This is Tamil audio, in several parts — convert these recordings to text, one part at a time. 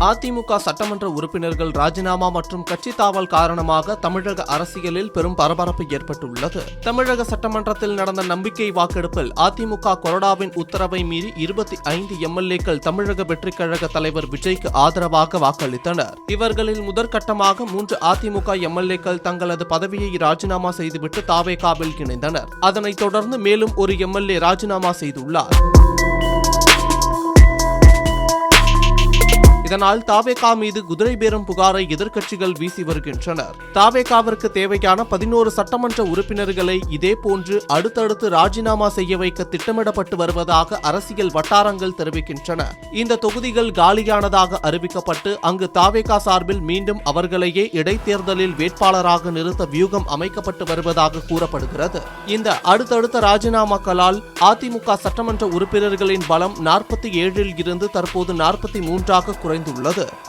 அதிமுக சட்டமன்ற உறுப்பினர்கள் ராஜினாமா மற்றும் கட்சி தாவல் காரணமாக தமிழக அரசியலில் பெரும் பரபரப்பு ஏற்பட்டுள்ளது. தமிழக சட்டமன்றத்தில் நடந்த நம்பிக்கை வாக்கெடுப்பில் அதிமுக கொறடாவின் உத்தரவை மீறி 25 எம்எல்ஏக்கள் தமிழக வெற்றிக் கழக தலைவர் விஜய்க்கு ஆதரவாக வாக்களித்தனர். இவர்களில் முதற்கட்டமாக 3 அதிமுக எம்எல்ஏக்கள் தங்களது பதவியை ராஜினாமா செய்துவிட்டு தாவேகாவில் இணைந்தனர். அதனைத் தொடர்ந்து மேலும் ஒரு எம்எல்ஏ ராஜினாமா செய்துள்ளார். இதனால் தாவேகா மீது குதிரை பேரம் புகாரை எதிர்க்கட்சிகள் வீசி வருகின்றனர். தாவேகாவிற்கு தேவையான 11 சட்டமன்ற உறுப்பினர்களை இதேபோன்று அடுத்தடுத்து ராஜினாமா செய்ய வைக்க திட்டமிடப்பட்டு வருவதாக அரசியல் வட்டாரங்கள் தெரிவிக்கின்றன. இந்த தொகுதிகள் காலியானதாக அறிவிக்கப்பட்டு அங்கு தாவேகா சார்பில் மீண்டும் அவர்களையே இடைத்தேர்தலில் வேட்பாளராக நிறுத்த வியூகம் அமைக்கப்பட்டு வருவதாக கூறப்படுகிறது. இந்த அடுத்தடுத்த ராஜினாமாக்களால் அதிமுக சட்டமன்ற உறுப்பினர்களின் பலம் 47 இருந்து தற்போது 43 குறைந்துள்ளது.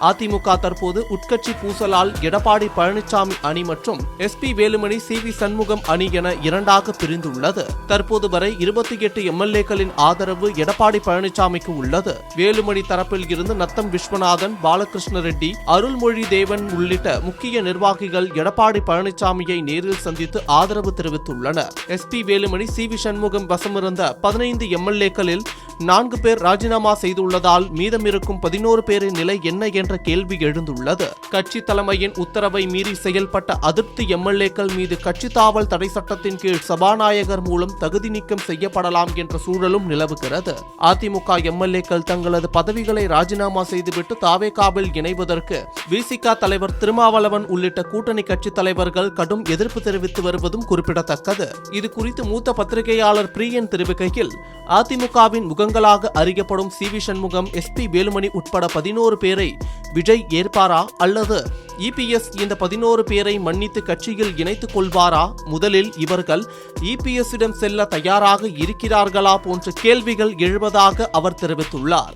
அதிமுக தற்போது உட்கட்சி பூசலால் எடப்பாடி பழனிசாமி அணி மற்றும் SP வேலுமணி CV சண்முகம் அணி என இரண்டாக பிரிந்துள்ளது. தற்போது வரை 28 எம்எல்ஏக்களின் ஆதரவு எடப்பாடி பழனிசாமிக்கு உள்ளது. வேலுமணி தரப்பில் இருந்து நத்தம் விஸ்வநாதன், பாலகிருஷ்ண ரெட்டி, அருள்மொழி தேவன் உள்ளிட்ட முக்கிய நிர்வாகிகள் எடப்பாடி பழனிசாமியை நேரில் சந்தித்து ஆதரவு தெரிவித்துள்ளனர். SP வேலுமணி CV சண்முகம் வசமிருந்த 15 எம்எல்ஏக்களில் 4 பேர் ராஜினாமா செய்துள்ளதால் மீதமிருக்கும் 11 பேரின் நிலை என்ன என்ற கேள்வி எழுந்துள்ளது. கட்சி தலைமையின் உத்தரவை மீறி செயல்பட்ட அதிருப்தி எம்எல்ஏக்கள் மீது கட்சி தாவல் தடை சட்டத்தின் கீழ் சபாநாயகர் மூலம் தகுதி நீக்கம் செய்யப்படலாம் என்ற சூழலும் நிலவுகிறது. அதிமுக எம்எல்ஏக்கள் தங்களது பதவிகளை ராஜினாமா செய்துவிட்டு தாவேகாவில் இணைவதற்கு விசிக தலைவர் திருமாவளவன் உள்ளிட்ட கூட்டணி கட்சி தலைவர்கள் கடும் எதிர்ப்பு தெரிவித்து வருவதும் குறிப்பிடத்தக்கது. இது குறித்து மூத்த பத்திரிகையாளர் பிரியன் தெரிவிக்கையில், அதிமுகவின் முகங்களாக அறியப்படும் CV சண்முகம், SP வேலுமணி உட்பட 11 பேரை விஜய் ஏற்பாரா அல்லது EPS இந்த 11 பேரை மன்னித்து கட்சியில் இணைத்துக் கொள்வாரா? முதலில் இவர்கள் EPS இடம் செல்ல தயாராக இருக்கிறார்களா போன்ற கேள்விகள் எழுவதாக அவர் தெரிவித்துள்ளார்.